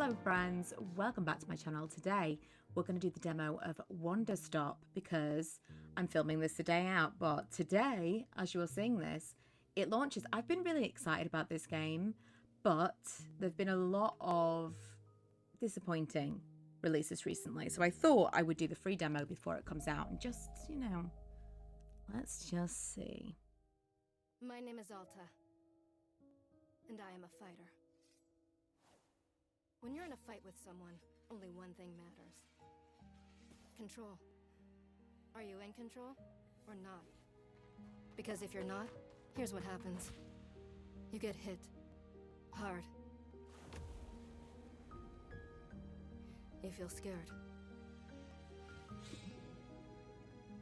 Hello friends, welcome back to my channel. Today we're going to do the demo of Wanderstop because I'm filming this the day out, but today, as you are seeing this, it launches. I've been really excited about this game, but there've been a lot of disappointing releases recently, so I thought I would do the free demo before it comes out and just, you know, let's just see. My name is Alta, and I am a fighter. When you're in a fight with someone, only one thing matters. Control. Are you in control or not? Because if you're not, here's what happens. You get hit. Hard. You feel scared.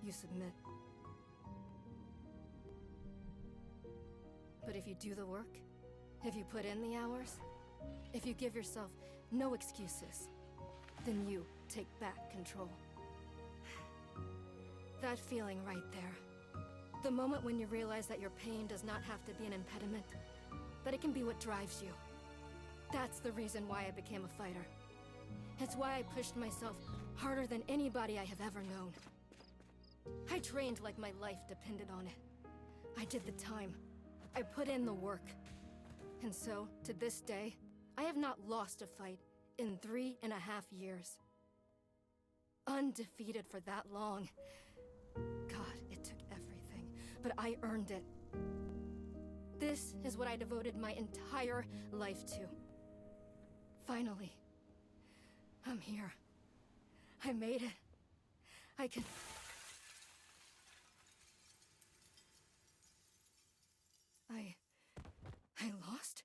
You submit. But if you do the work, if you put in the hours, if you give yourself no excuses, then you take back control. That feeling right there. The moment when you realize that your pain does not have to be an impediment, that it can be what drives you. That's the reason why I became a fighter. It's why I pushed myself harder than anybody I have ever known. I trained like my life depended on it. I did the time. I put in the work. And so, to this day, I have not lost a fight in 3.5 years. Undefeated for that long. God, it took everything, but I earned it. This is what I devoted my entire life to. Finally, I'm here. I made it. I can... I lost?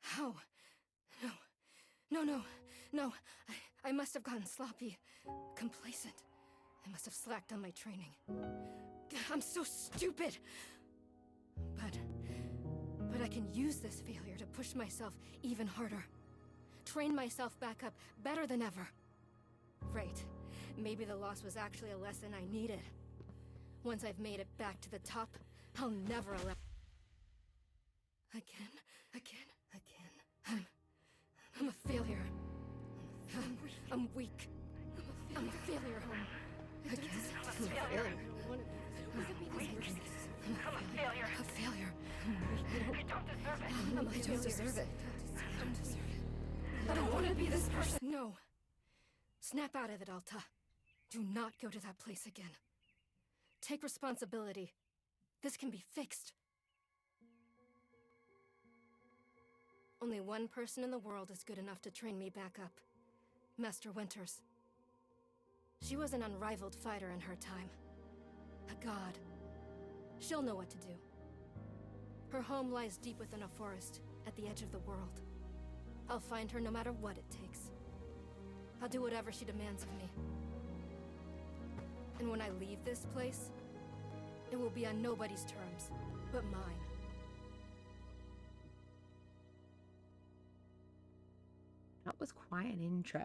How? No. I must have gotten sloppy. Complacent. I must have slacked on my training. I'm so stupid! But I can use this failure to push myself even harder. Train myself back up better than ever. Right. Maybe the loss was actually a lesson I needed. Once I've made it back to the top, I'll never allow... Again. I'm a failure. I'm weak. I'm a failure. Again. I'm a failure. I'm a failure. A failure. I don't deserve it. I don't want to be this person. No. Snap out of it, Alta. Do not go to that place again. Take responsibility. This can be fixed. Only one person in the world is good enough to train me back up. Master Winters. She was an unrivaled fighter in her time. A god. She'll know what to do. Her home lies deep within a forest, at the edge of the world. I'll find her no matter what it takes. I'll do whatever she demands of me. And when I leave this place, it will be on nobody's terms, but mine. That was quite an intro.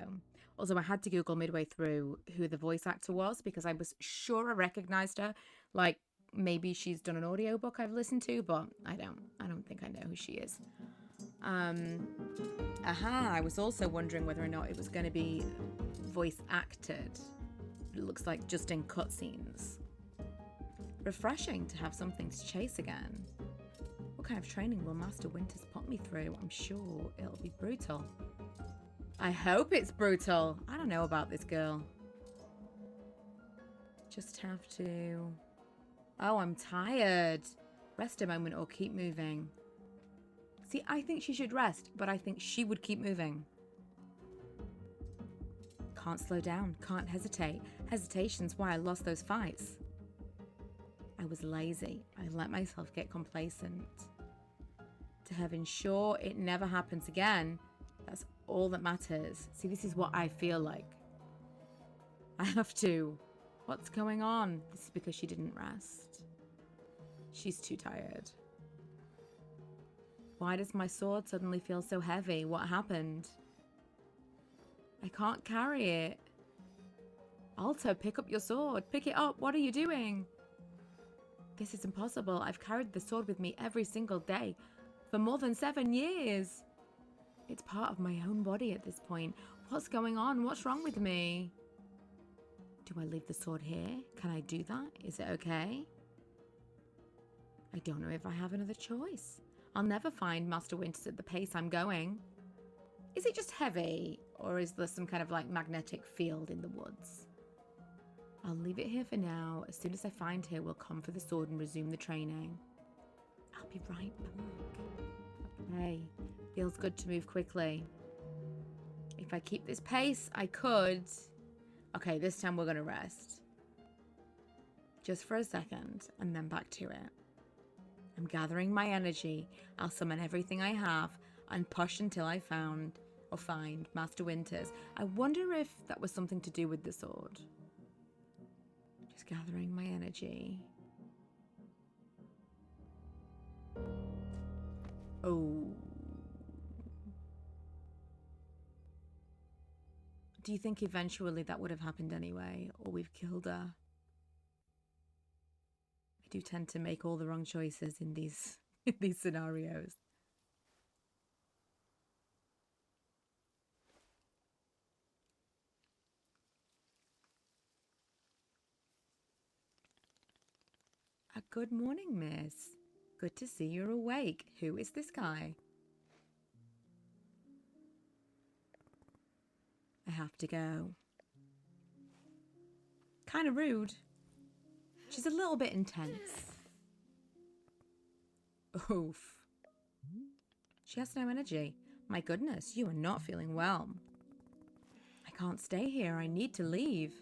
Also, I had to Google midway through who the voice actor was because I was sure I recognized her. Like, maybe she's done an audiobook I've listened to, but I don't think I know who she is. I was also wondering whether or not it was going to be voice acted. It looks like just in cutscenes. Refreshing to have something to chase again. What kind of training will Master Winters put me through? I'm sure it'll be brutal. I hope it's brutal. I don't know about this girl. Just have to... Oh, I'm tired. Rest a moment or keep moving. See, I think she should rest, but I think she would keep moving. Can't slow down, can't hesitate. Hesitation's why I lost those fights. I was lazy. I let myself get complacent. To have ensured it never happens again, that's all that matters. See, this is what I feel like. I have to. What's going on? This is because she didn't rest. She's too tired. Why does my sword suddenly feel so heavy? What happened? I can't carry it. Alta, pick up your sword. Pick it up. What are you doing? This is impossible. I've carried the sword with me every single day for more than 7 years. It's part of my own body at this point. What's going on? What's wrong with me? Do I leave the sword here? Can I do that? Is it okay? I don't know if I have another choice. I'll never find Master Winters at the pace I'm going. Is it just heavy? Or is there some kind of like magnetic field in the woods? I'll leave it here for now. As soon as I find her, we'll come for the sword and resume the training. I'll be right back. Okay. Feels good to move quickly. If I keep this pace, I could... Okay, this time we're going to rest. Just for a second, and then back to it. I'm gathering my energy. I'll summon everything I have and push until I find Master Winters. I wonder if that was something to do with the sword. Just gathering my energy. Oh. Do you think eventually that would have happened anyway, or we've killed her? I do tend to make all the wrong choices in these scenarios. Good morning, miss. Good to see you're awake. Who is this guy? I have to go. Kind of rude. She's a little bit intense. Oof. She has no energy. My goodness, you are not feeling well. I can't stay here. I need to leave.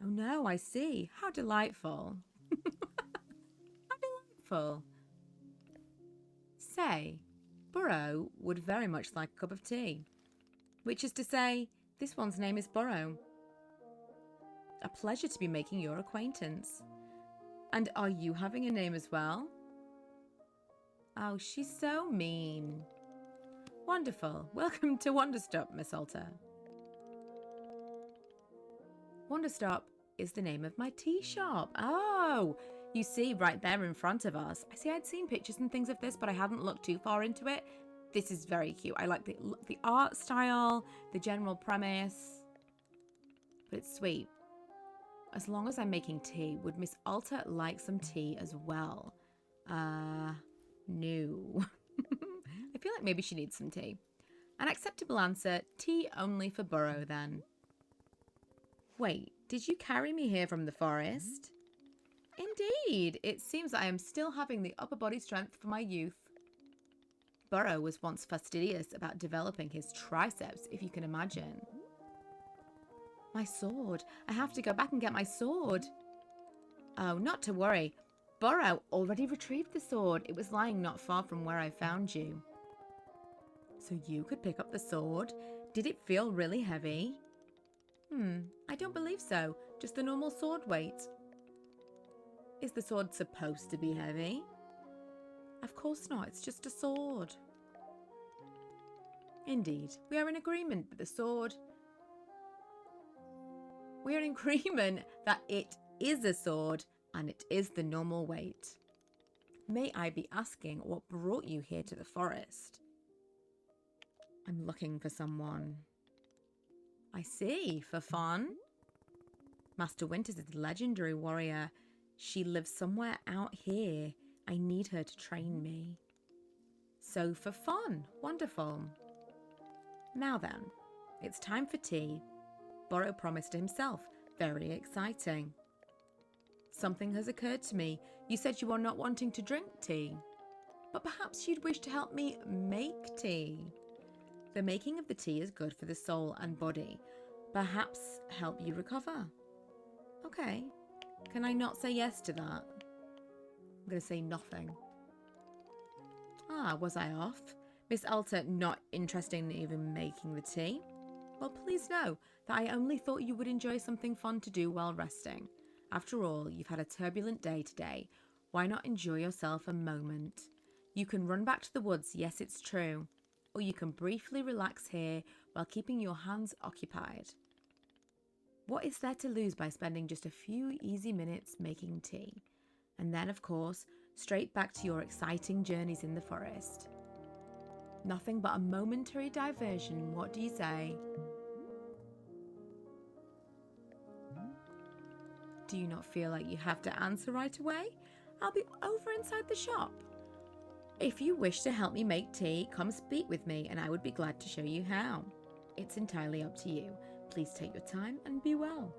Oh no, I see. How delightful. How delightful. Say, Burrow would very much like a cup of tea. Which is to say, this one's name is Burrow. A pleasure to be making your acquaintance. And are you having a name as well? Oh, she's so mean. Wonderful. Welcome to Wanderstop, Miss Alta. Wanderstop is the name of my tea shop. Oh, you see right there in front of us. I see I'd seen pictures and things of this, but I hadn't looked too far into it. This is very cute. I like the art style, the general premise. But it's sweet. As long as I'm making tea, would Miss Alta like some tea as well? No. I feel like maybe she needs some tea. An acceptable answer, tea only for Burrow then. Wait, did you carry me here from the forest? Indeed, it seems I am still having the upper body strength for my youth. Burrow was once fastidious about developing his triceps, if you can imagine. My sword. I have to go back and get my sword. Oh, not to worry. Burrow already retrieved the sword. It was lying not far from where I found you. So you could pick up the sword? Did it feel really heavy? I don't believe so. Just the normal sword weight. Is the sword supposed to be heavy? Of course not. It's just a sword. Indeed. We are in agreement that the sword... We are in agreement that it is a sword and it is the normal weight. May I be asking what brought you here to the forest? I'm looking for someone. I see. For fun? Master Winters is a legendary warrior. She lives somewhere out here. I need her to train me. So for fun. Wonderful. Now then, it's time for tea. Burrow promised himself. Very exciting. Something has occurred to me. You said you are not wanting to drink tea. But perhaps you'd wish to help me make tea. The making of the tea is good for the soul and body. Perhaps help you recover. Okay. Can I not say yes to that? I'm going to say nothing. Ah, was I off? Miss Alta not interested in even making the tea? Well, please know that I only thought you would enjoy something fun to do while resting. After all, you've had a turbulent day today. Why not enjoy yourself a moment? You can run back to the woods, yes, it's true. Or you can briefly relax here while keeping your hands occupied. What is there to lose by spending just a few easy minutes making tea? And then, of course, straight back to your exciting journeys in the forest. Nothing but a momentary diversion. What do you say? Do you not feel like you have to answer right away? I'll be over inside the shop. If you wish to help me make tea, come speak with me and I would be glad to show you how. It's entirely up to you. Please take your time and be well.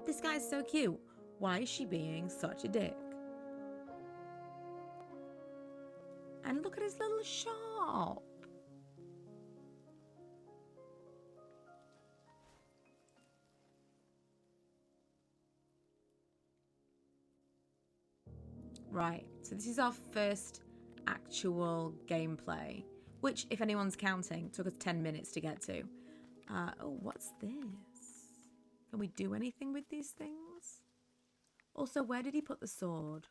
This guy's so cute. Why is she being such a dick? And look at his little shop. Right, so this is our first actual gameplay, which, if anyone's counting, took us 10 minutes to get to. Oh, what's this? Can we do anything with these things? Also, where did he put the sword?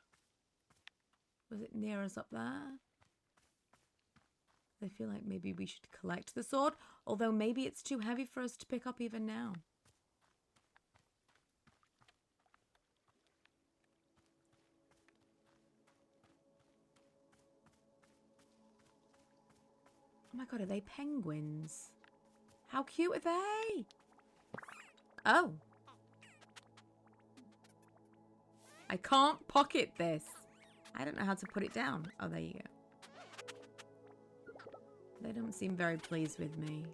Was it near us up there? I feel like maybe we should collect the sword, although maybe it's too heavy for us to pick up even now. Oh my god, are they penguins? How cute are they? Oh. I can't pocket this. I don't know how to put it down. Oh, there you go. They don't seem very pleased with me.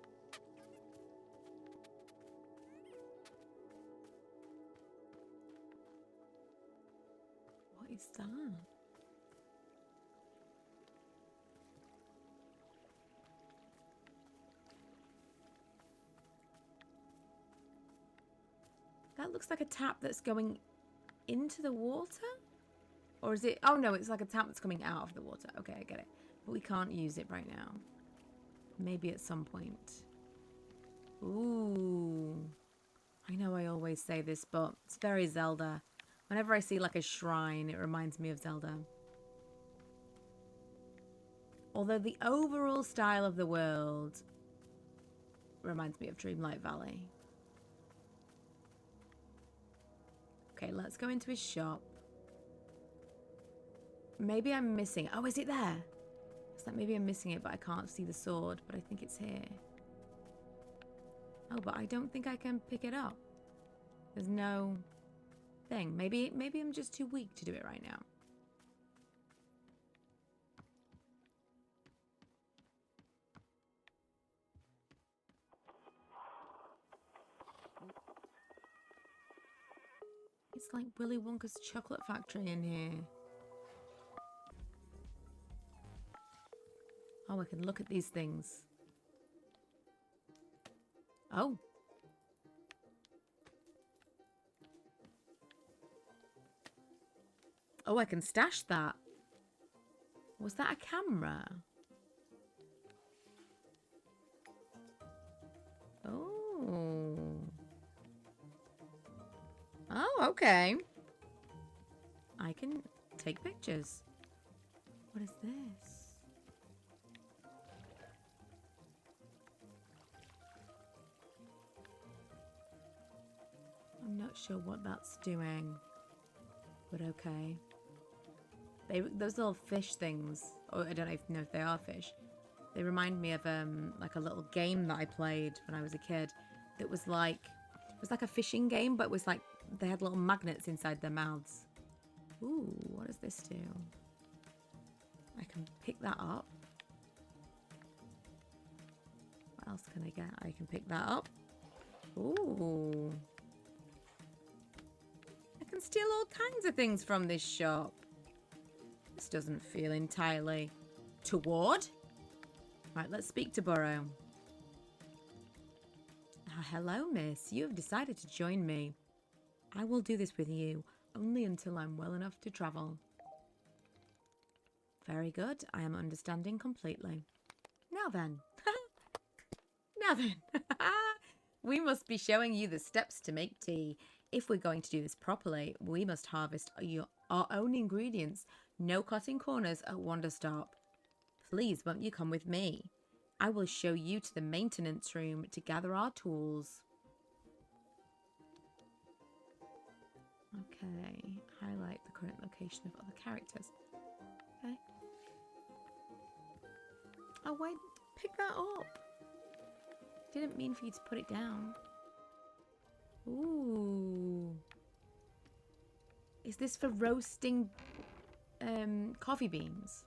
What is that? That looks like a tap that's going into the water? Or is it... Oh, no, it's like a tap that's coming out of the water. Okay, I get it. But we can't use it right now. Maybe at some point. Ooh. I know I always say this, but it's very Zelda. Whenever I see like a shrine, it reminds me of Zelda. Although the overall style of the world reminds me of Dreamlight Valley. Okay, let's go into his shop. Maybe I'm missing... Oh, is it there? It's like maybe I'm missing it, but I can't see the sword. But I think it's here. Oh, but I don't think I can pick it up. There's no thing. Maybe I'm just too weak to do it right now. It's like Willy Wonka's chocolate factory in here. Oh, I can look at these things. Oh. Oh, I can stash that. Was that a camera? Oh. Oh, okay. I can take pictures. What is this? I'm not sure what that's doing, but okay. Those little fish things, or I don't even know if they are fish. They remind me of like a little game that I played when I was a kid. That was like, it was like a fishing game, but it was like they had little magnets inside their mouths. Ooh, what does this do? I can pick that up. What else can I get? I can pick that up. Ooh. I can steal all kinds of things from this shop. This doesn't feel entirely toward. Right, let's speak to Burrow. Hello, miss. You have decided to join me. I will do this with you, only until I'm well enough to travel. Very good. I am understanding completely. Now then. Now then. We must be showing you the steps to make tea. If we're going to do this properly, we must harvest our own ingredients. No cutting corners at Wanderstop. Please, won't you come with me? I will show you to the maintenance room to gather our tools. Okay. Highlight the current location of other characters. Okay. Oh, wait. Pick that up. Didn't mean for you to put it down. Ooh. Is this for roasting coffee beans?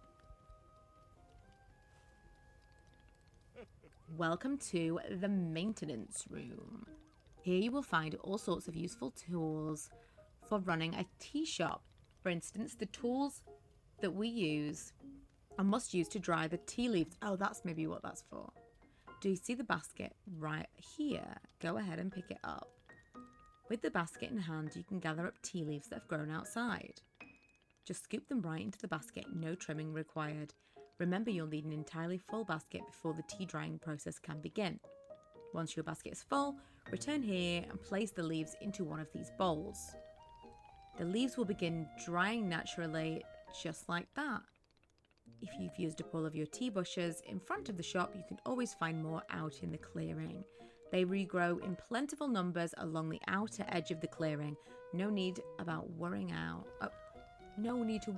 Welcome to the maintenance room. Here you will find all sorts of useful tools for running a tea shop. For instance, the tools that we use and must use to dry the tea leaves. Oh, that's maybe what that's for. Do you see the basket right here? Go ahead and pick it up. With the basket in hand, you can gather up tea leaves that have grown outside. Just scoop them right into the basket, no trimming required. Remember, you'll need an entirely full basket before the tea drying process can begin. Once your basket is full, return here and place the leaves into one of these bowls. The leaves will begin drying naturally, just like that. If you've used up all of your tea bushes in front of the shop, you can always find more out in the clearing. They regrow in plentiful numbers along the outer edge of the clearing. No need to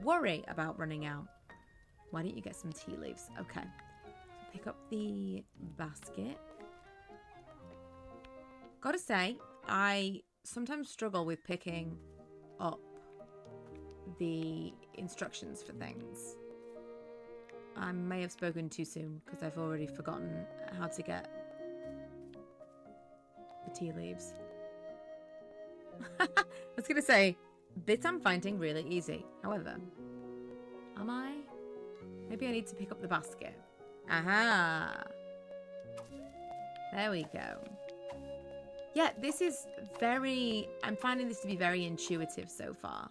worry about running out. Why don't you get some tea leaves? Okay. So pick up the basket. Gotta say, I sometimes struggle with picking up the instructions for things. I may have spoken too soon because I've already forgotten how to get the tea leaves. I was going to say, this I'm finding really easy. However, am I? Maybe I need to pick up the basket. Aha! There we go. Yeah, this is I'm finding this to be very intuitive so far.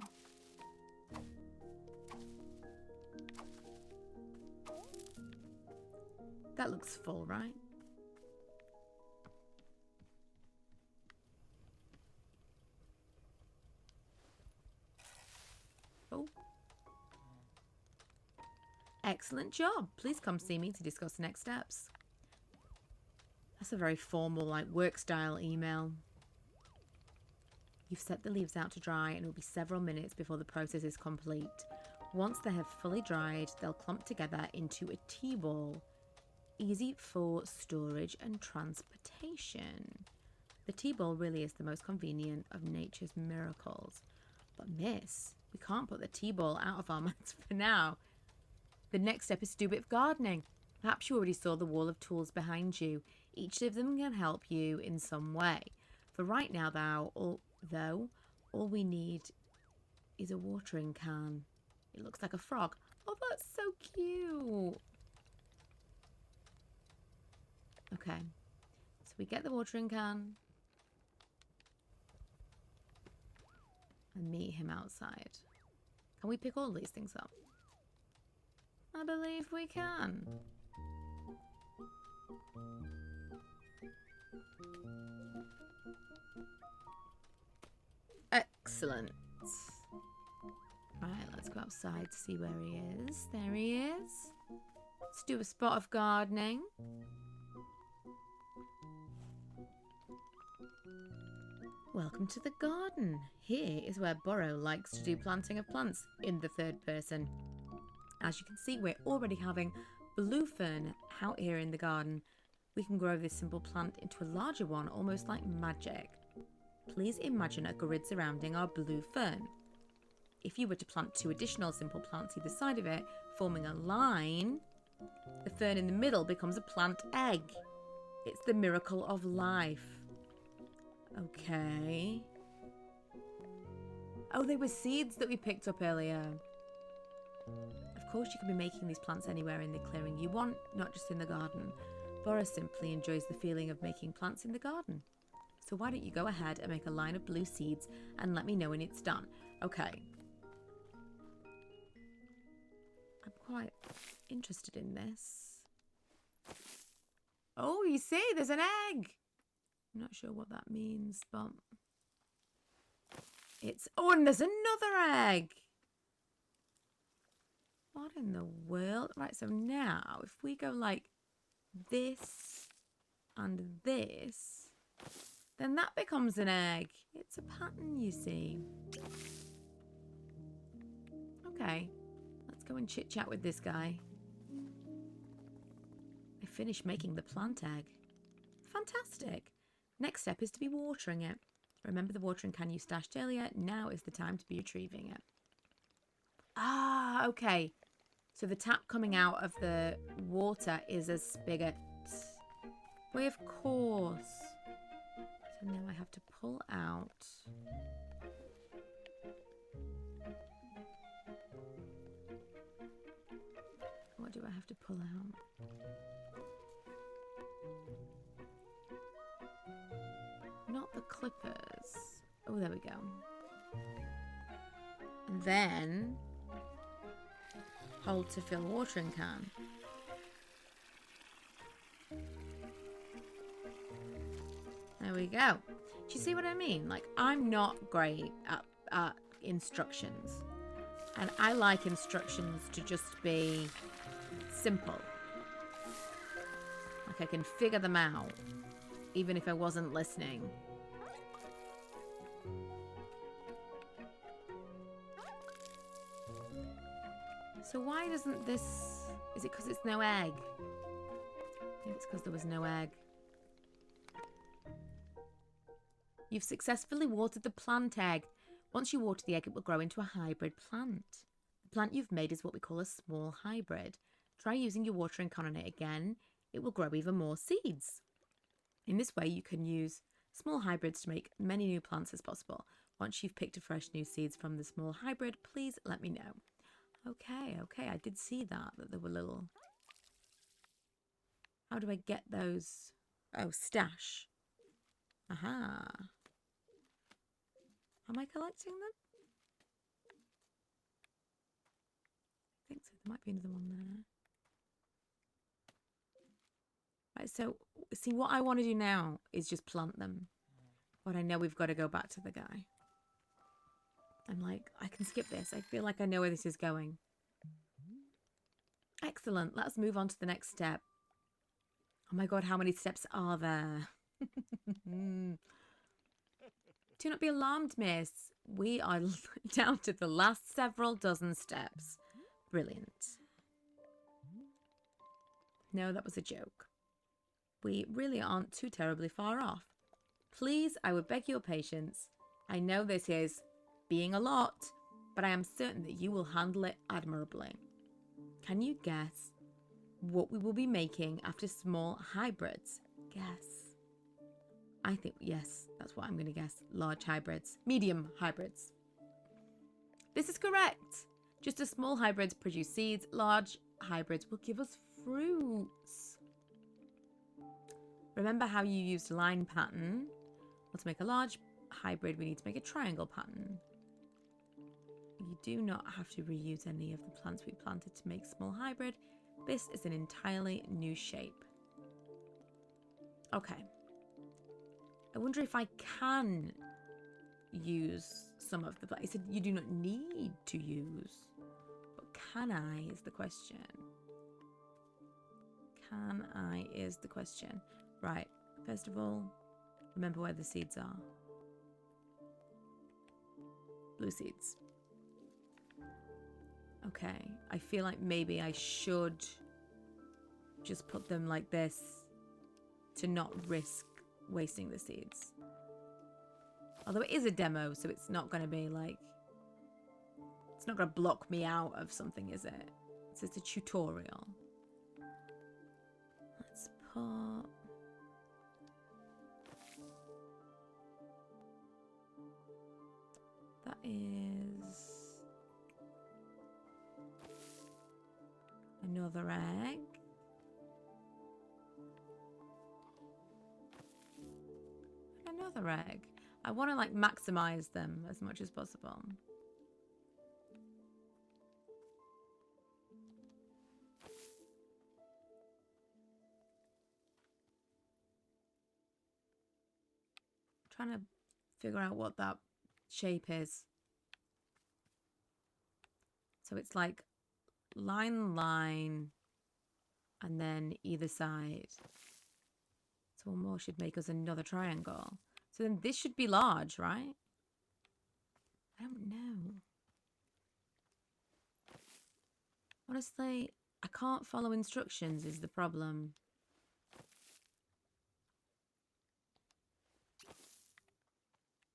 That looks full, right? Oh. Excellent job. Please come see me to discuss next steps. That's a very formal, like, work style email. You've set the leaves out to dry and it will be several minutes before the process is complete. Once they have fully dried, they'll clump together into a tea ball. Easy for storage and transportation. The tea ball really is the most convenient of nature's miracles. But miss, we can't put the tea ball out of our minds for now. The next step is to do a bit of gardening. Perhaps you already saw the wall of tools behind you. Each of them can help you in some way. For right now, all we need is a watering can. It looks like a frog. Oh, that's so cute. Okay, so we get the watering can and meet him outside. Can we pick all these things up? I believe we can. Excellent. Right, let's go outside to see where he is. There he is. Let's do a spot of gardening. Welcome to the garden. Here is where Burrow likes to do planting of plants in the third person. As you can see, we're already having blue fern out here in the garden. We can grow this simple plant into a larger one, almost like magic. Please imagine a grid surrounding our blue fern. If you were to plant 2 additional simple plants either side of it, forming a line, the fern in the middle becomes a plant egg. It's the miracle of life. Okay. Oh, they were seeds that we picked up earlier. Of course, you can be making these plants anywhere in the clearing you want, not just in the garden. Boris simply enjoys the feeling of making plants in the garden. So why don't you go ahead and make a line of blue seeds and let me know when it's done. Okay. I'm quite interested in this. Oh, you see, there's an egg. I'm not sure what that means, but it's... Oh, and there's another egg. What in the world? Right, so now if we go like this and this, then that becomes an egg. It's a pattern, you see. Okay, let's go and chit chat with this guy. finished making the plant egg. Fantastic. Next step is to be watering it. Remember the watering can you stashed earlier? Now is the time to be retrieving it. Ah, okay. So the tap coming out of the water is a spigot. Why, of course. So now I have to pull out. What do I have to pull out? Not the clippers. Oh, there we go. And then hold to fill watering can. There we go. Do you see what I mean? Like, I'm not great at instructions. And I like instructions to just be simple. Like, I can figure them out, even if I wasn't listening. So why doesn't this... Is it because it's no egg? Maybe it's because there was no egg. You've successfully watered the plant egg. Once you water the egg, it will grow into a hybrid plant. The plant you've made is what we call a small hybrid. Try using your watering can on it again. It will grow even more seeds. In this way, you can use small hybrids to make many new plants as possible. Once you've picked a fresh new seeds from the small hybrid, please let me know. Okay, I did see that there were little... How do I get those? Oh, stash. Aha. Am I collecting them? I think so. There might be another one there. Right, so, see, what I want to do now is just plant them. But I know we've got to go back to the guy. I'm like, I can skip this. I feel like I know where this is going. Excellent. Let's move on to the next step. Oh my god, how many steps are there? Do not be alarmed, miss. We are down to the last several dozen steps. Brilliant. No, that was a joke. We really aren't too terribly far off. Please, I would beg your patience. I know this is being a lot, but I am certain that you will handle it admirably. Can you guess what we will be making after small hybrids? Guess. I think, yes, that's what I'm going to guess. Large hybrids. Medium hybrids. This is correct. Just as small hybrids produce seeds, large hybrids will give us fruits. Remember how you used line pattern? Well, to make a large hybrid, we need to make a triangle pattern. You do not have to reuse any of the plants we planted to make small hybrid. This is an entirely new shape. Okay. I wonder if I can use some of the... It said you do not need to use. But can I is the question. Can I is the question. Right. First of all, remember where the seeds are. Blue seeds. Okay. I feel like maybe I should just put them like this to not risk wasting the seeds. Although it is a demo, so it's not going to be like... It's not going to block me out of something, is it? It's just a tutorial. Let's put... That is... Another egg. Another egg. I want to like maximize them as much as possible. Trying to figure out what that shape is. So it's like line, and then either side. So one more should make us another triangle. So then this should be large, right? I don't know. Honestly, I can't follow instructions is the problem.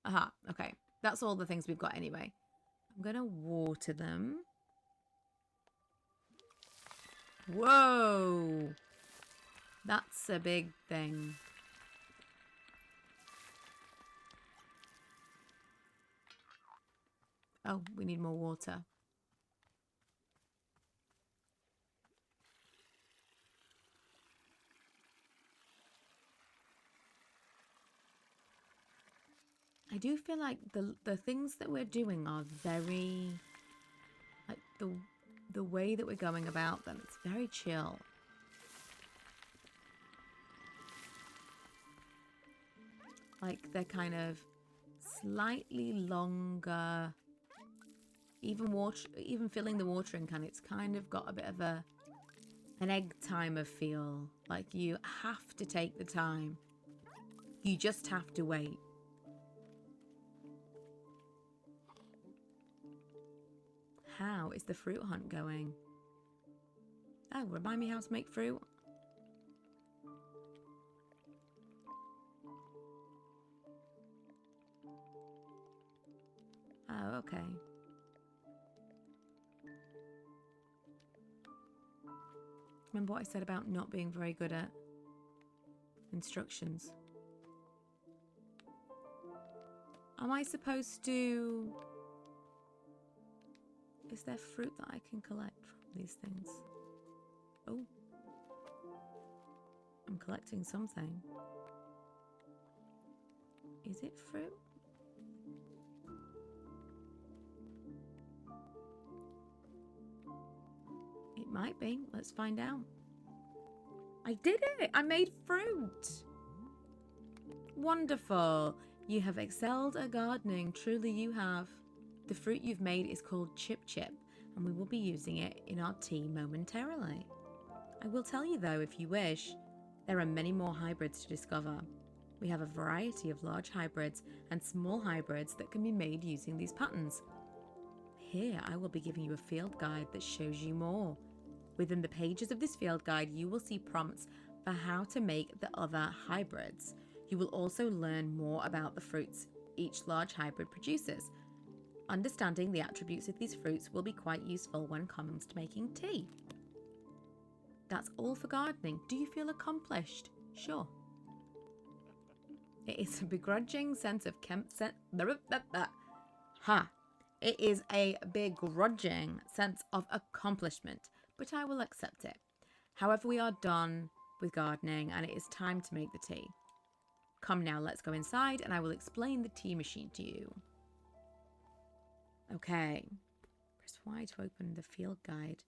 Aha, okay. That's all the things we've got anyway. I'm going to water them. Whoa! That's a big thing. Oh, we need more water. I do feel like the things that we're doing are very, like the way that we're going about them, it's very chill. Like they're kind of slightly longer. Even filling the watering can, it's kind of got a bit of an egg timer feel. Like you have to take the time. You just have to wait. How is the fruit hunt going? Oh, remind me how to make fruit. Oh, okay. Remember what I said about not being very good at instructions? Am I supposed to... Is there fruit that I can collect from these things? Oh. I'm collecting something. Is it fruit? It might be. Let's find out. I did it! I made fruit! Wonderful! You have excelled at gardening. Truly you have. The fruit you've made is called Chip Chip, and we will be using it in our tea momentarily. I will tell you though, if you wish, there are many more hybrids to discover. We have a variety of large hybrids and small hybrids that can be made using these patterns. Here I will be giving you a field guide that shows you more. Within the pages of this field guide, you will see prompts for how to make the other hybrids. You will also learn more about the fruits each large hybrid produces. Understanding the attributes of these fruits will be quite useful when it comes to making tea. That's all for gardening. Do you feel accomplished? Sure. It is a begrudging sense of It is a begrudging sense of accomplishment, but I will accept it. However, we are done with gardening and it is time to make the tea. Come now, let's go inside and I will explain the tea machine to you. Okay. Press Y to open the field guide.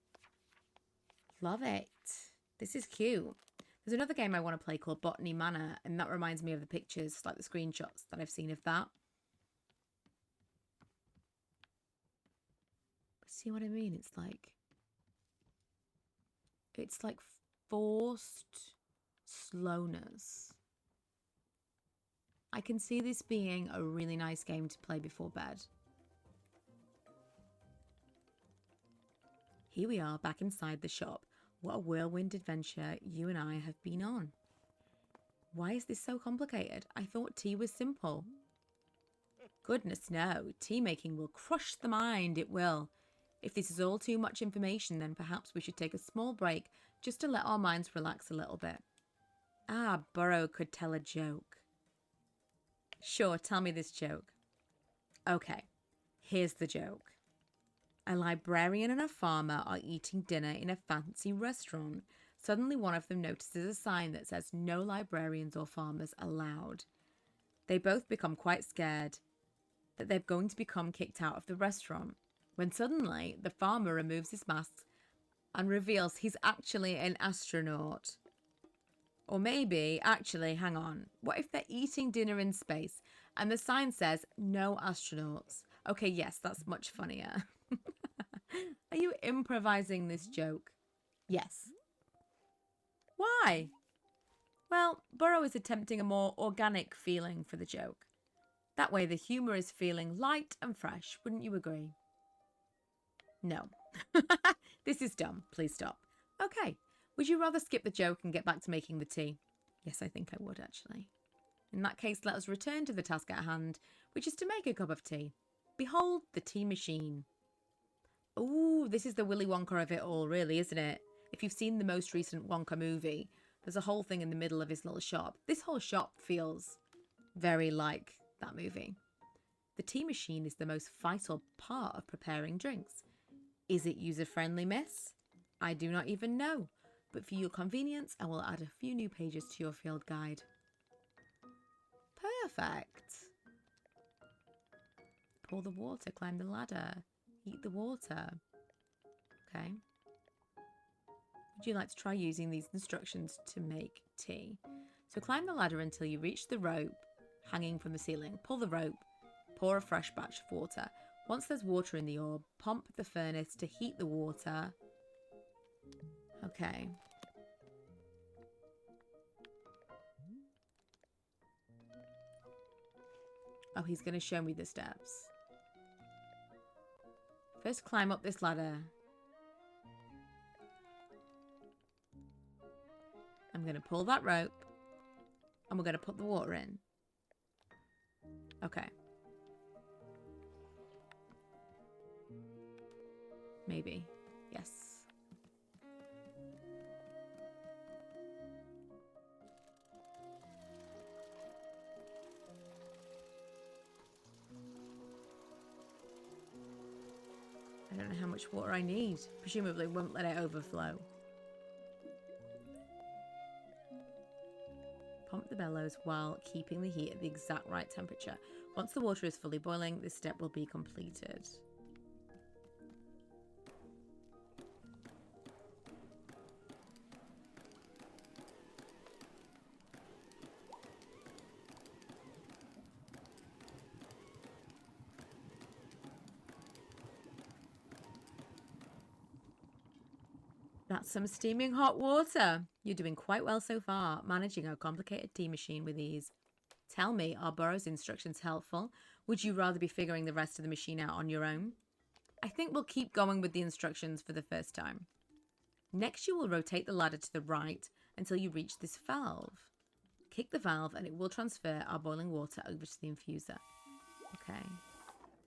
Love it. This is cute. There's another game I want to play called Botany Manor, and that reminds me of the pictures, like the screenshots that I've seen of that. See what I mean? It's like forced slowness. I can see this being a really nice game to play before bed. Here we are back inside the shop. What a whirlwind adventure you and I have been on. Why is this so complicated? I thought tea was simple. Goodness no, tea making will crush the mind, it will. If this is all too much information, then perhaps we should take a small break just to let our minds relax a little bit. Ah, Burrow could tell a joke. Sure, tell me this joke. Okay, here's the joke. A librarian and a farmer are eating dinner in a fancy restaurant. Suddenly one of them notices a sign that says no librarians or farmers allowed. They both become quite scared that they're going to become kicked out of the restaurant, when suddenly the farmer removes his mask and reveals he's actually an astronaut. Or maybe, actually, hang on, what if they're eating dinner in space and the sign says no astronauts? Okay, yes, that's much funnier. Are you improvising this joke? Yes. Why? Well, Burrow is attempting a more organic feeling for the joke. That way the humour is feeling light and fresh, wouldn't you agree? No. This is dumb. Please stop. Okay. Would you rather skip the joke and get back to making the tea? Yes, I think I would, actually. In that case, let us return to the task at hand, which is to make a cup of tea. Behold the tea machine. Ooh, this is the Willy Wonka of it all, really, isn't it? If you've seen the most recent Wonka movie, there's a whole thing in the middle of his little shop. This whole shop feels very like that movie. The tea machine is the most vital part of preparing drinks. Is it user-friendly, miss? I do not even know, but for your convenience, I will add a few new pages to your field guide. Perfect. Pour the water, climb the ladder, heat the water. Okay. Would you like to try using these instructions to make tea? So climb the ladder until you reach the rope hanging from the ceiling. Pull the rope, pour a fresh batch of water. Once there's water in the orb, pump the furnace to heat the water. Okay. Oh, he's going to show me the steps. First, climb up this ladder. I'm going to pull that rope. And we're going to put the water in. Okay. Maybe. Yes. I don't know how much water I need. Presumably won't let it overflow. Pump the bellows while keeping the heat at the exact right temperature. Once the water is fully boiling, this step will be completed. That's some steaming hot water. You're doing quite well so far, managing a complicated tea machine with ease. Tell me, are Burroughs' instructions helpful? Would you rather be figuring the rest of the machine out on your own? I think we'll keep going with the instructions for the first time. Next, you will rotate the ladder to the right until you reach this valve. Kick the valve and it will transfer our boiling water over to the infuser. Okay.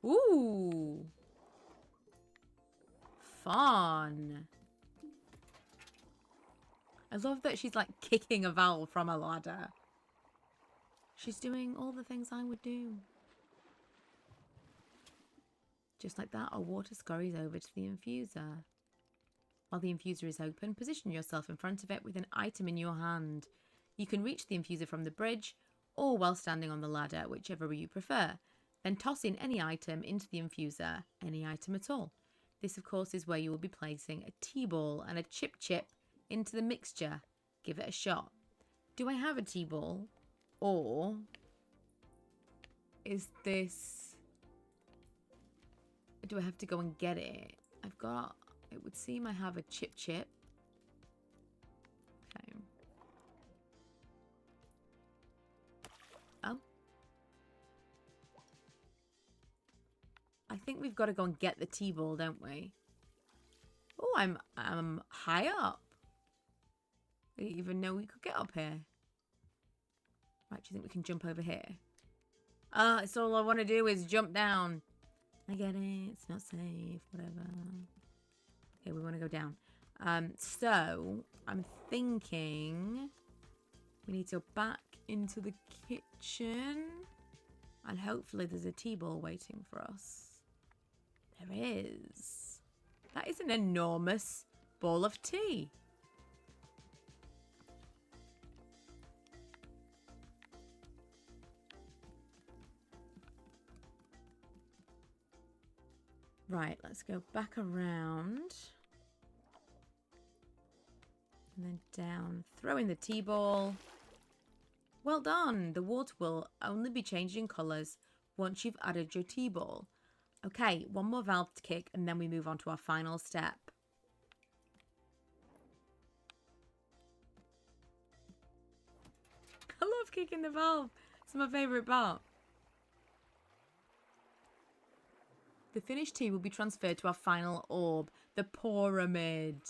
Ooh. Fun. I love that she's like kicking a valve from a ladder. She's doing all the things I would do. Just like that, our water scurries over to the infuser. While the infuser is open, position yourself in front of it with an item in your hand. You can reach the infuser from the bridge or while standing on the ladder, whichever you prefer. Then toss in any item into the infuser, any item at all. This, of course, is where you will be placing a tea ball and a chip into the mixture. Give it a shot. Do I have a tea ball? Or is this... Do I have to go and get it? I've got... It would seem I have a chip. Okay. Oh. I think we've got to go and get the tea ball, don't we? Oh, I'm high up. I didn't even know we could get up here. Right, do you think we can jump over here? It's all I want to do is jump down. I get it. It's not safe. Whatever. Okay, we want to go down. So, I'm thinking we need to go back into the kitchen. And hopefully there's a tea ball waiting for us. There is. That is an enormous ball of tea. Right, let's go back around. And then down, throwing the tea ball. Well done. The water will only be changing colours once you've added your tea ball. Okay, one more valve to kick and then we move on to our final step. I love kicking the valve. It's my favourite part. The finished tea will be transferred to our final orb, the pyramid.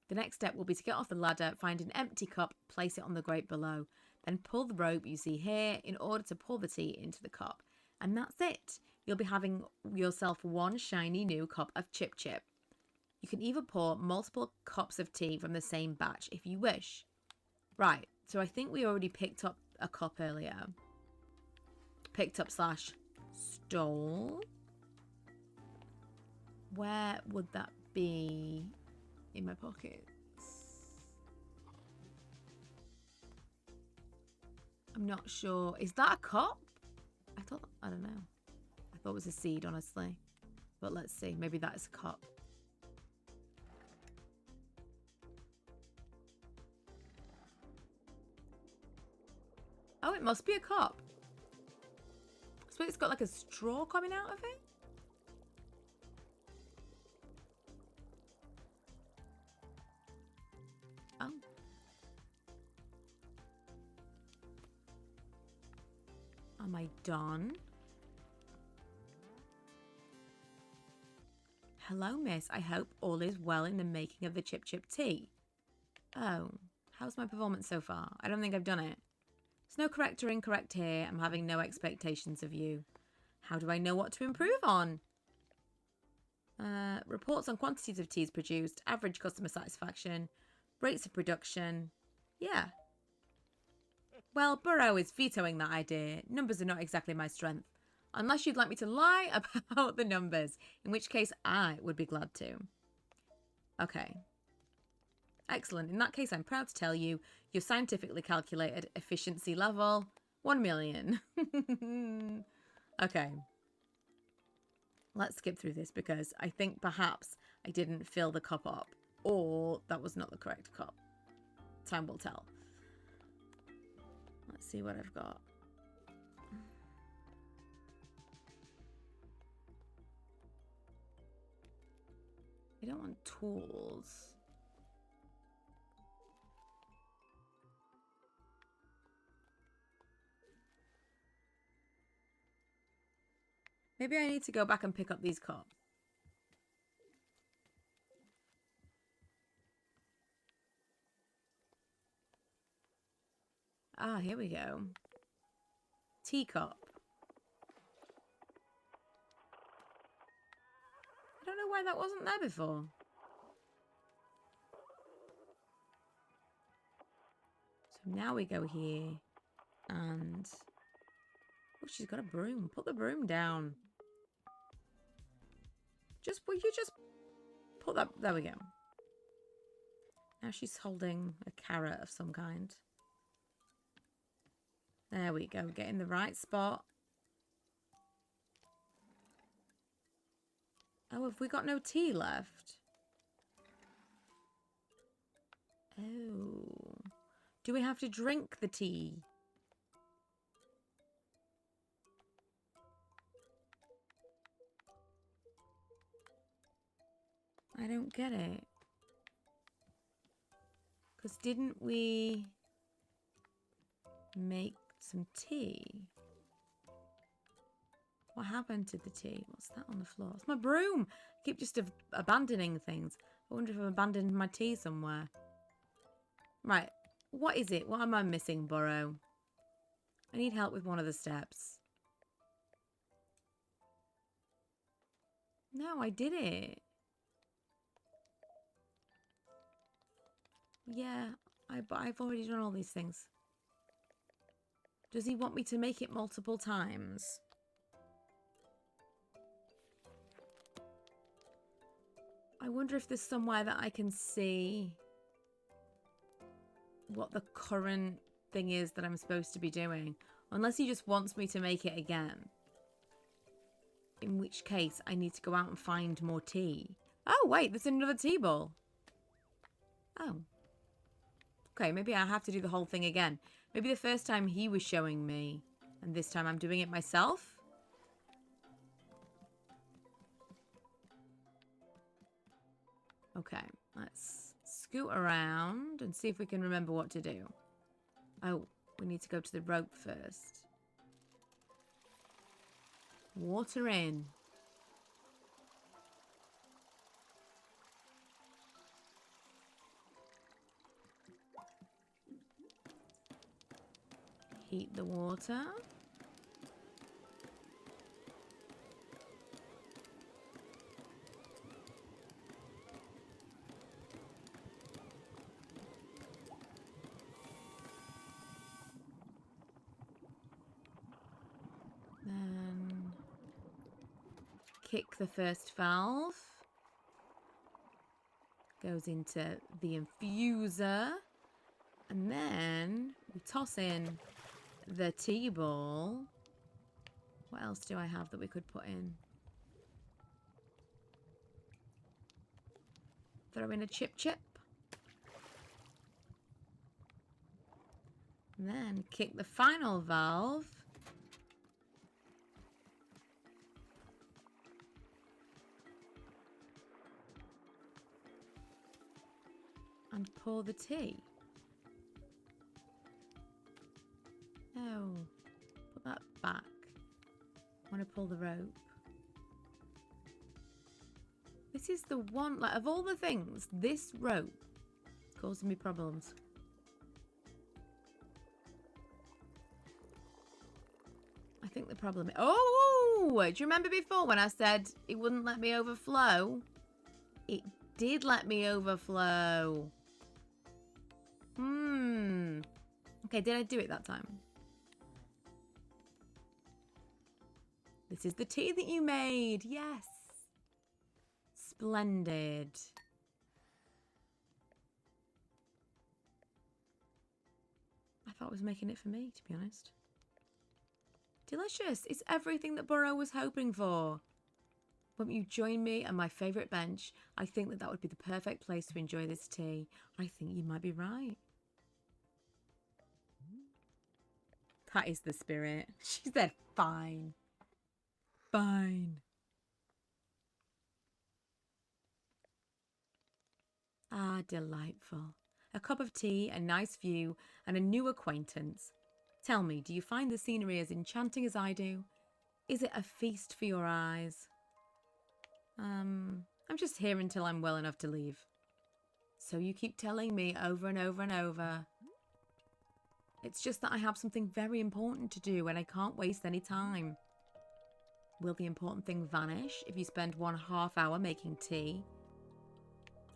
The next step will be to get off the ladder, find an empty cup, place it on the grate below. Then pull the rope you see here in order to pour the tea into the cup. And that's it. You'll be having yourself one shiny new cup of Chip Chip. You can even pour multiple cups of tea from the same batch if you wish. Right, so I think we already picked up a cup earlier. Picked up / stole. Where would that be in my pockets? I'm not sure. Is that a cup? I don't know. I thought it was a seed, honestly. But let's see. Maybe that is a cup. Oh, it must be a cup. I suppose it's got like a straw coming out of it. Oh. Am I done? Hello, miss. I hope all is well in the making of the Chip Chip tea. Oh, how's my performance so far? I don't think I've done it. There's no correct or incorrect here. I'm having no expectations of you. How do I know what to improve on? Reports on quantities of teas produced, average customer satisfaction, rates of production. Yeah. Well, Burrow is vetoing that idea. Numbers are not exactly my strength. Unless you'd like me to lie about the numbers, in which case I would be glad to. Okay. Excellent. In that case, I'm proud to tell you your scientifically calculated efficiency level, 1 million. Okay. Let's skip through this because I think perhaps I didn't fill the cup up, or that was not the correct cup. Time will tell. Let's see what I've got. I don't want tools. Maybe I need to go back and pick up these cups. Ah, here we go. Teacup. I don't know why that wasn't there before. So now we go here and... Oh, she's got a broom. Put the broom down. Will you just put that... There we go. Now she's holding a carrot of some kind. There we go. Get in the right spot. Oh, have we got no tea left? Oh. Do we have to drink the tea? I don't get it. Because didn't we make some tea? What happened to the tea? What's that on the floor? It's my broom. I keep just abandoning things. I wonder if I've abandoned my tea somewhere. Right. What is it? What am I missing, Burrow? I need help with one of the steps. No, I did it. Yeah, but I've already done all these things. Does he want me to make it multiple times? I wonder if there's somewhere that I can see what the current thing is that I'm supposed to be doing. Unless he just wants me to make it again. In which case, I need to go out and find more tea. Oh, wait, there's another tea bowl. Oh. Okay, maybe I have to do the whole thing again. Maybe the first time he was showing me, and this time I'm doing it myself? Okay, let's scoot around and see if we can remember what to do. Oh, we need to go to the rope first. Water in. Heat the water. Then kick the first valve. Goes into the infuser. And then we toss in the tea ball. What else do I have that we could put in? Throw in a chip. And then kick the final valve. And pour the tea. No. Put that back. I want to pull the rope. This is the one, like, of all the things, this rope is causing me problems. I think the problem... Oh! Do you remember before when I said it wouldn't let me overflow? It did let me overflow. Okay, did I do it that time? This is the tea that you made. Yes. Splendid. I thought I was making it for me, to be honest. Delicious. It's everything that Burrow was hoping for. Won't you join me on my favourite bench? I think that would be the perfect place to enjoy this tea. I think you might be right. That is the spirit. She said, fine. Fine. Ah, delightful. A cup of tea, a nice view, and a new acquaintance. Tell me, do you find the scenery as enchanting as I do? Is it a feast for your eyes? I'm just here until I'm well enough to leave. So you keep telling me over and over and over. It's just that I have something very important to do and I can't waste any time. Will the important thing vanish if you spend 1/2 hour making tea?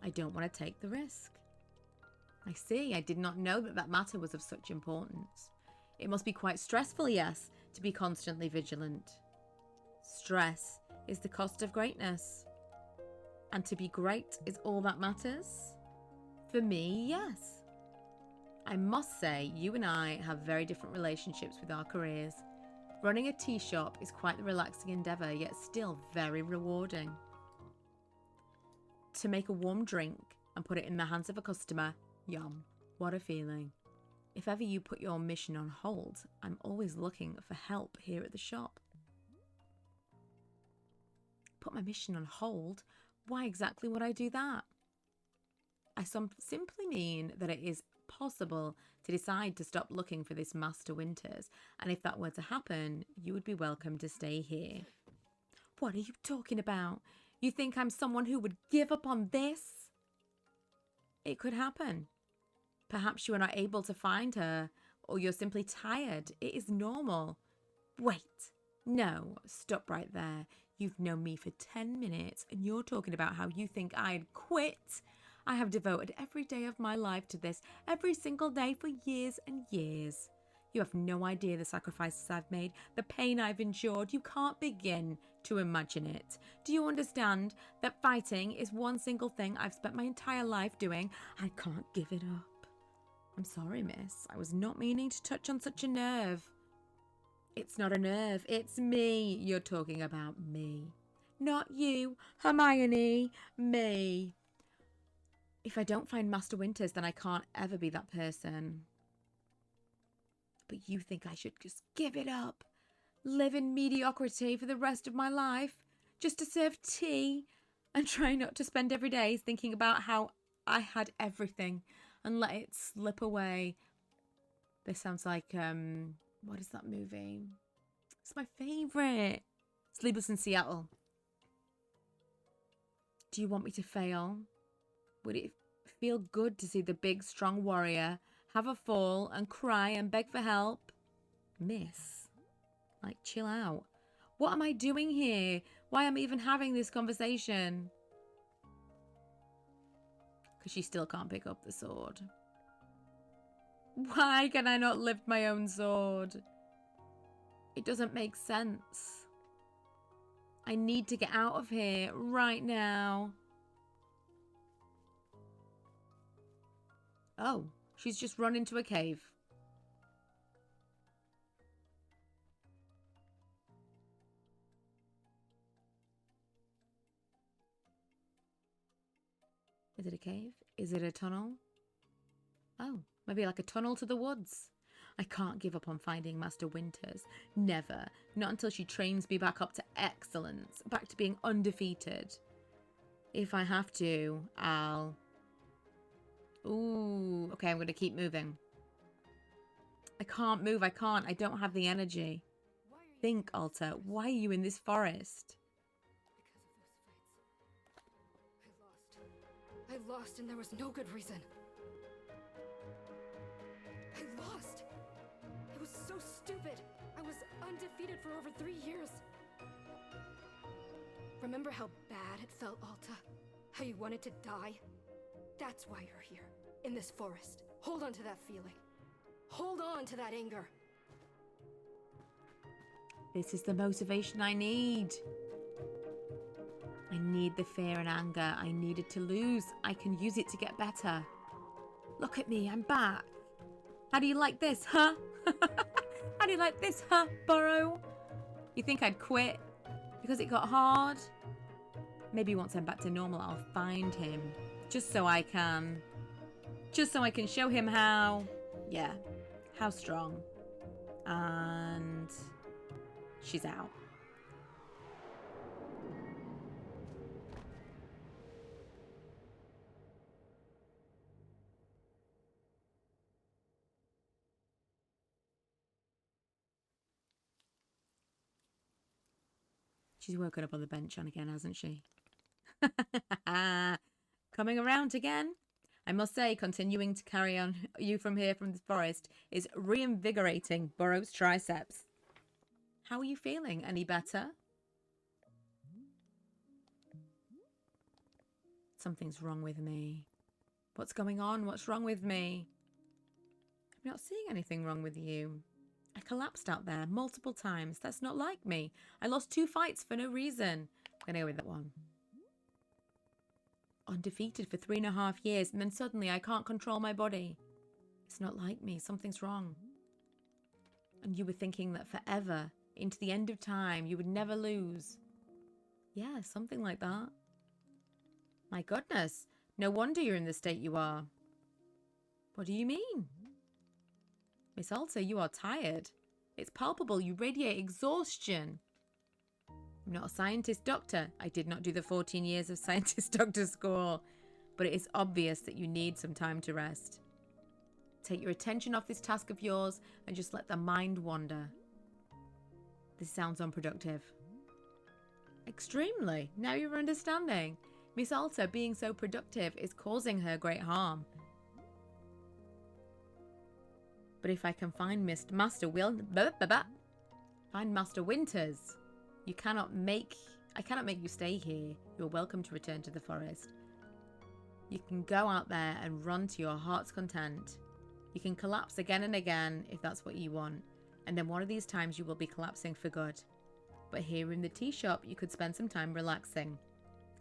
I don't want to take the risk. I see. I did not know that matter was of such importance. It must be quite stressful, yes, to be constantly vigilant. Stress is the cost of greatness. And to be great is all that matters? For me, yes. I must say, you and I have very different relationships with our careers. Running a tea shop is quite the relaxing endeavour, yet still very rewarding. To make a warm drink and put it in the hands of a customer, yum, what a feeling. If ever you put your mission on hold, I'm always looking for help here at the shop. Put my mission on hold? Why exactly would I do that? I simply mean that it is possible to decide to stop looking for this Master Winters, and if that were to happen, you would be welcome to stay here. What are you talking about? You think I'm someone who would give up on this? It could happen. Perhaps you are not able to find her, or you're simply tired. It is normal. Wait. No, stop right there. You've known me for 10 minutes, and you're talking about how you think I'd quit. I have devoted every day of my life to this, every single day for years and years. You have no idea the sacrifices I've made, the pain I've endured. You can't begin to imagine it. Do you understand that fighting is one single thing I've spent my entire life doing? I can't give it up. I'm sorry, miss. I was not meaning to touch on such a nerve. It's not a nerve. It's me. You're talking about me. Not you, Hermione. Me. If I don't find Master Winters, then I can't ever be that person. But you think I should just give it up? Live in mediocrity for the rest of my life? Just to serve tea? And try not to spend every day thinking about how I had everything and let it slip away? This sounds like, what is that movie? It's my favourite. Sleepless in Seattle. Do you want me to fail? Would it feel good to see the big, strong warrior have a fall and cry and beg for help? Miss, like, chill out. What am I doing here? Why am I even having this conversation? Because she still can't pick up the sword. Why can I not lift my own sword? It doesn't make sense. I need to get out of here right now. Oh, she's just run into a cave. Is it a cave? Is it a tunnel? Oh, maybe like a tunnel to the woods. I can't give up on finding Master Winters. Never. Not until she trains me back up to excellence. Back to being undefeated. If I have to, I'll... Ooh, okay, I'm going to keep moving. I can't move, I can't. I don't have the energy. Think, Alta, why are you in this forest? I lost and there was no good reason. I lost. It was so stupid. I was undefeated for over 3 years. Remember how bad it felt, Alta? How you wanted to die? That's why you're here, in this forest. Hold on to that feeling. Hold on to that anger. This is the motivation I need. I need the fear and anger. I needed to lose. I can use it to get better. Look at me, I'm back. How do you like this, huh? How do you like this, huh, Burrow? You think I'd quit because it got hard? Maybe once I'm back to normal, I'll find him. Just so I can show him how, yeah, how strong. And she's out. She's woken up on the bench again, hasn't she? Coming around again. I must say, continuing to carry on you from here from the forest is reinvigorating Burrow's triceps. How are you feeling? Any better? Something's wrong with me. What's going on? What's wrong with me? I'm not seeing anything wrong with you. I collapsed out there multiple times. That's not like me. I lost 2 fights for no reason. I'm gonna go with that one. Undefeated for 3.5 years, and then suddenly I can't control my body. It's not like me. Something's wrong. And you were thinking that forever, into the end of time, you would never lose. Yeah, something like that. My goodness. No wonder you're in the state you are. What do you mean? Miss Alta, you are tired. It's palpable. You radiate exhaustion. I'm not a scientist doctor. I did not do the 14 years of scientist doctor school. But it is obvious that you need some time to rest. Take your attention off this task of yours and just let the mind wander. This sounds unproductive. Extremely. Now you're understanding. Miss Alta being so productive is causing her great harm. But if I can find Master Winters, I cannot make you stay here. You're welcome to return to the forest. You can go out there and run to your heart's content. You can collapse again and again if that's what you want. And then one of these times you will be collapsing for good. But here in the tea shop, you could spend some time relaxing.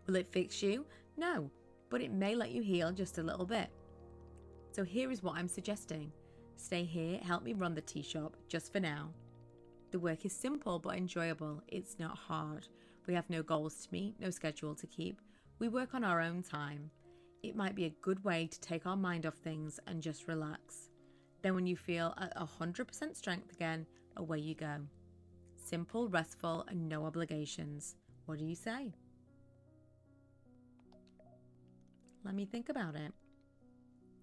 Will it fix you? No, but it may let you heal just a little bit. So here is what I'm suggesting. Stay here, help me run the tea shop, just for now. The work is simple but enjoyable. It's not hard. We have no goals to meet, no schedule to keep. We work on our own time. It might be a good way to take our mind off things and just relax. Then when you feel at 100% strength again, away you go. Simple, restful, and no obligations. What do you say? Let me think about it.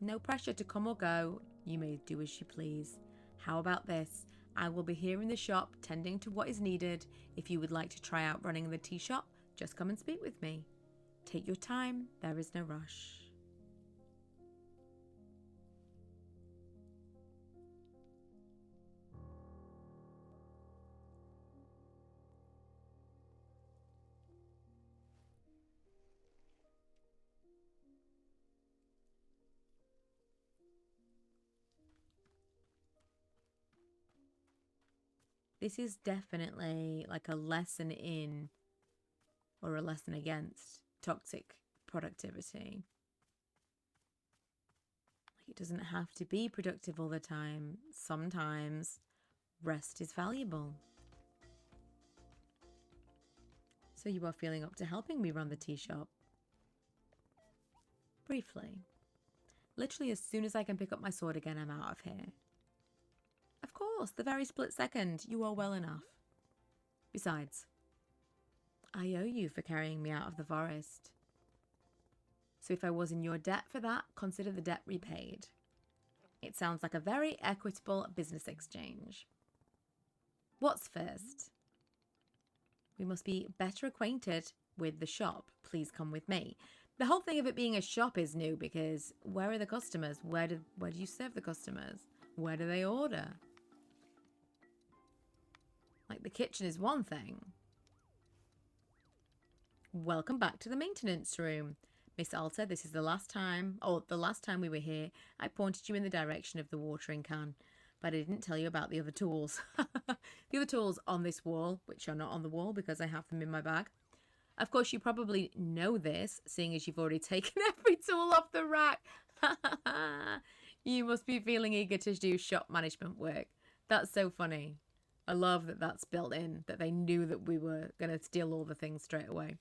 No pressure to come or go. You may do as you please. How about this? I will be here in the shop, tending to what is needed. If you would like to try out running the tea shop, just come and speak with me. Take your time. There is no rush. This is definitely like a lesson in or a lesson against toxic productivity. Like, it doesn't have to be productive all the time. Sometimes rest is valuable. So you are feeling up to helping me run the tea shop? Briefly. Literally as soon as I can pick up my sword again, I'm out of here. Of course, the very split second. You are well enough. Besides, I owe you for carrying me out of the forest. So if I was in your debt for that, consider the debt repaid. It sounds like a very equitable business exchange. What's first? We must be better acquainted with the shop. Please come with me. The whole thing of it being a shop is new because where are the customers? Where do you serve the customers? Where do they order? Like, the kitchen is one thing. Welcome back to the maintenance room. Miss Alta, this is the last time we were here, I pointed you in the direction of the watering can, but I didn't tell you about the other tools. The other tools on this wall, which are not on the wall because I have them in my bag. Of course, you probably know this, seeing as you've already taken every tool off the rack. You must be feeling eager to do shop management work. That's so funny. I love that that's built in, that they knew that we were going to steal all the things straight away.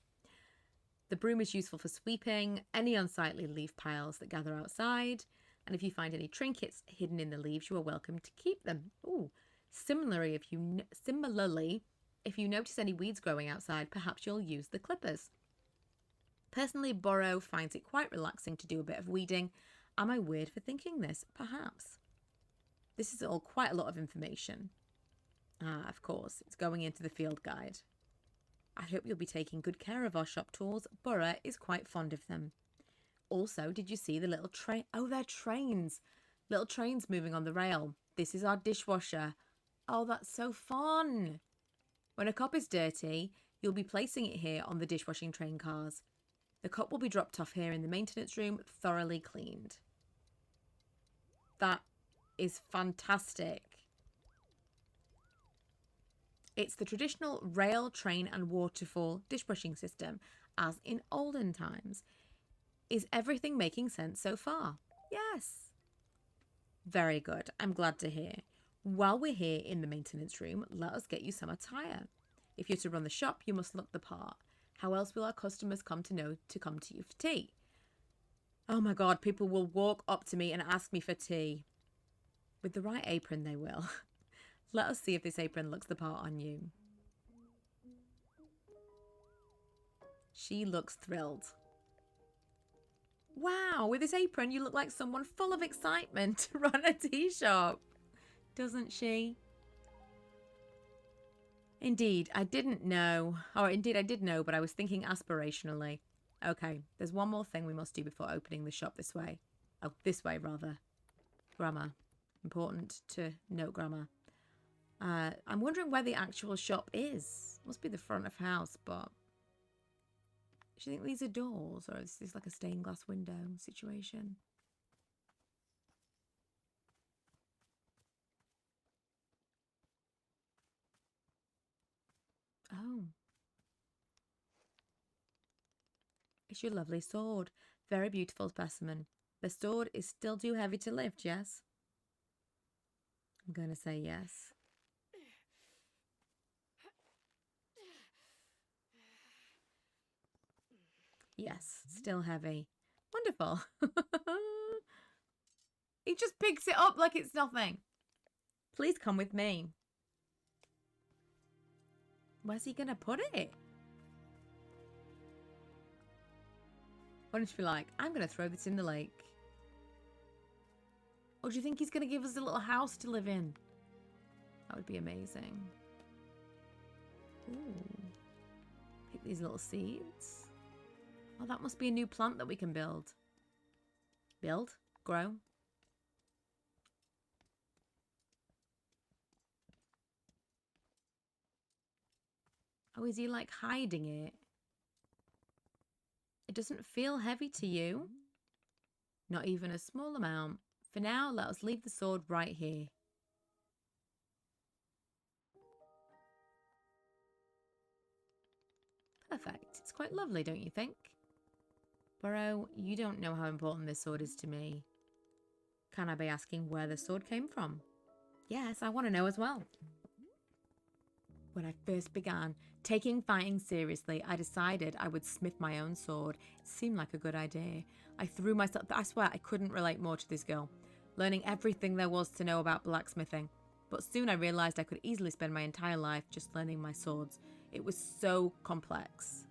The broom is useful for sweeping any unsightly leaf piles that gather outside, and if you find any trinkets hidden in the leaves, you are welcome to keep them. Ooh. Similarly, if you notice any weeds growing outside, perhaps you'll use the clippers. Personally, Borrow finds it quite relaxing to do a bit of weeding. Am I weird for thinking this? Perhaps. This is all quite a lot of information. Ah, of course, it's going into the field guide. I hope you'll be taking good care of our shop tools. Borrow is quite fond of them. Also, did you see the little train? Oh, they're trains. Little trains moving on the rail. This is our dishwasher. Oh, that's so fun. When a cup is dirty, you'll be placing it here on the dishwashing train cars. The cup will be dropped off here in the maintenance room, thoroughly cleaned. That is fantastic. It's the traditional rail, train and waterfall dishwashing system, as in olden times. Is everything making sense so far? Yes. Very good. I'm glad to hear. While we're here in the maintenance room, let us get you some attire. If you're to run the shop, you must look the part. How else will our customers come to know to come to you for tea? Oh my God, people will walk up to me and ask me for tea. With the right apron, they will. Let us see if this apron looks the part on you. She looks thrilled. Wow, with this apron, you look like someone full of excitement to run a tea shop. Doesn't she? Indeed, I didn't know. Or indeed, I did know, but I was thinking aspirationally. Okay, there's one more thing we must do before opening the shop this way. Oh, this way, rather. Grammar. Important to note grammar. I'm wondering where the actual shop is. Must be the front of house, but... Do you think these are doors, or is this like a stained glass window situation? Oh. It's your lovely sword. Very beautiful specimen. The sword is still too heavy to lift, yes? I'm going to say yes. Yes, still heavy. Wonderful. He just picks it up like it's nothing. Please come with me. Where's he going to put it? Wouldn't you be like, I'm going to throw this in the lake? Or do you think he's going to give us a little house to live in? That would be amazing. Ooh. Pick these little seeds. Oh, that must be a new plant that we can build. Build? Grow? Oh, is he like hiding it? It doesn't feel heavy to you. Not even a small amount. For now, let us leave the sword right here. perfect. It's quite lovely, don't you think? Burrow, you don't know how important this sword is to me. Can I be asking where the sword came from? Yes, I want to know as well. When I first began taking fighting seriously, I decided I would smith my own sword. It seemed like a good idea. I threw myself, I swear I couldn't relate more to this girl, learning everything there was to know about blacksmithing. But soon I realised I could easily spend my entire life just learning my swords. It was so complex.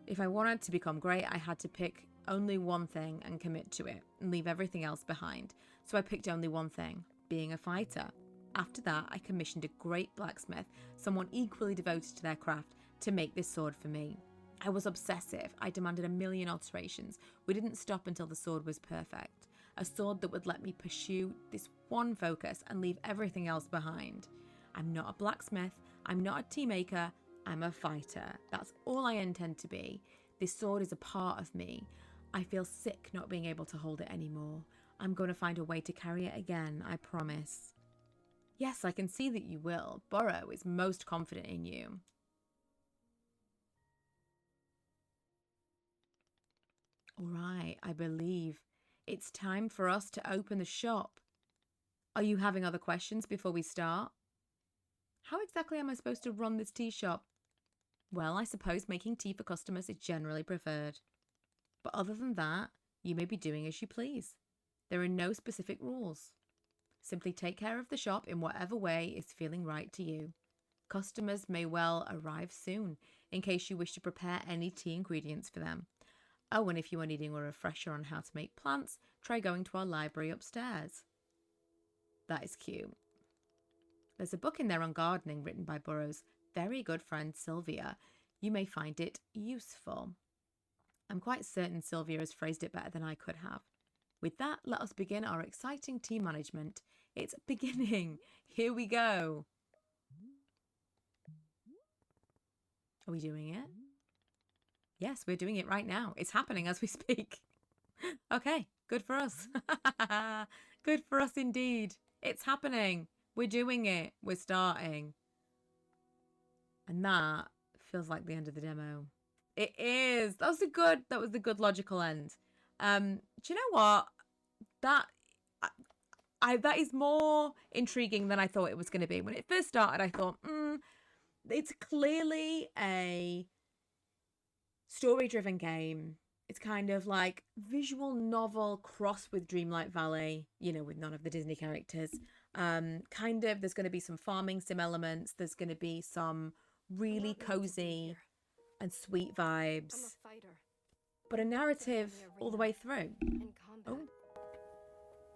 If I wanted to become great, I had to pick only one thing and commit to it and leave everything else behind. So I picked only one thing, being a fighter. After that, I commissioned a great blacksmith, someone equally devoted to their craft, to make this sword for me. I was obsessive. I demanded a million alterations. We didn't stop until the sword was perfect. A sword that would let me pursue this one focus and leave everything else behind. I'm not a blacksmith. I'm not a tea maker. I'm a fighter. That's all I intend to be. This sword is a part of me. I feel sick not being able to hold it anymore. I'm going to find a way to carry it again, I promise. Yes, I can see that you will. Burrow is most confident in you. All right, I believe it's time for us to open the shop. Are you having other questions before we start? How exactly am I supposed to run this tea shop? Well, I suppose making tea for customers is generally preferred. But other than that, you may be doing as you please. There are no specific rules. Simply take care of the shop in whatever way is feeling right to you. Customers may well arrive soon, in case you wish to prepare any tea ingredients for them. Oh, and if you are needing a refresher on how to make plants, try going to our library upstairs. That is cute. There's a book in there on gardening written by Burrow's very good friend Sylvia. You may find it useful. I'm quite certain Sylvia has phrased it better than I could have. With that, let us begin our exciting tea management. It's beginning. Here we go. Are we doing it? Yes, we're doing it right now. It's happening as we speak. Okay, good for us. Good for us indeed. It's happening. We're doing it. We're starting. And that feels like the end of the demo. It is. That was the good logical end. Do you know what? That is more intriguing than I thought it was going to be. When it first started, I thought, it's clearly a story-driven game. It's kind of like visual novel crossed with Dreamlight Valley, with none of the Disney characters. There's going to be some farming sim elements. There's going to be some really cozy and sweet vibes. I'm a fighter. But a narrative all the way through. In combat. Oh.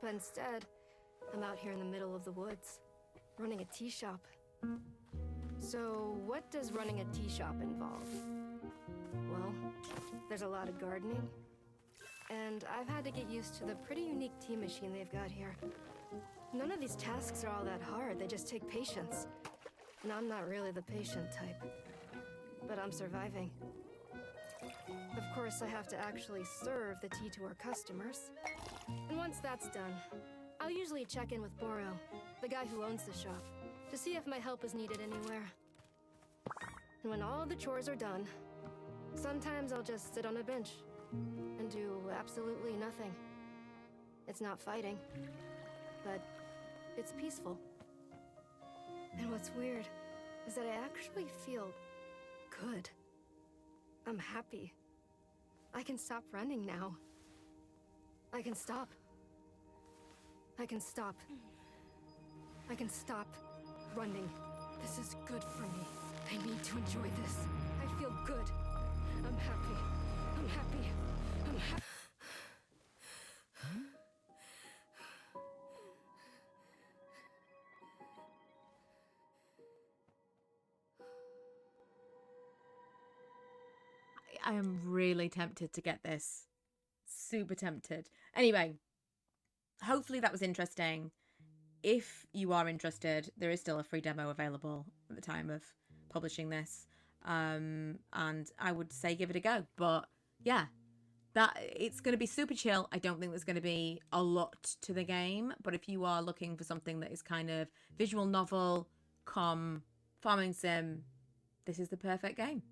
But instead, I'm out here in the middle of the woods, running a tea shop. So, what does running a tea shop involve? Well, there's a lot of gardening, and I've had to get used to the pretty unique tea machine they've got here. None of these tasks are all that hard, they just take patience. And I'm not really the patient type, but I'm surviving. Of course, I have to actually serve the tea to our customers. And once that's done, I'll usually check in with Boro, the guy who owns the shop, to see if my help is needed anywhere. And when all the chores are done, sometimes I'll just sit on a bench and do absolutely nothing. It's not fighting, but it's peaceful. And what's weird is that I actually feel good. I'm happy. I can stop running now. I can stop. I can stop. I can stop running. This is good for me. I need to enjoy this. I feel good. I'm happy. I'm happy. I'm happy. I am really tempted to get this. Super tempted. Anyway, hopefully that was interesting. If you are interested, there is still a free demo available at the time of publishing this. And I would say give it a go. But yeah, it's going to be super chill. I don't think there's going to be a lot to the game. But if you are looking for something that is kind of visual novel, farming sim, this is the perfect game.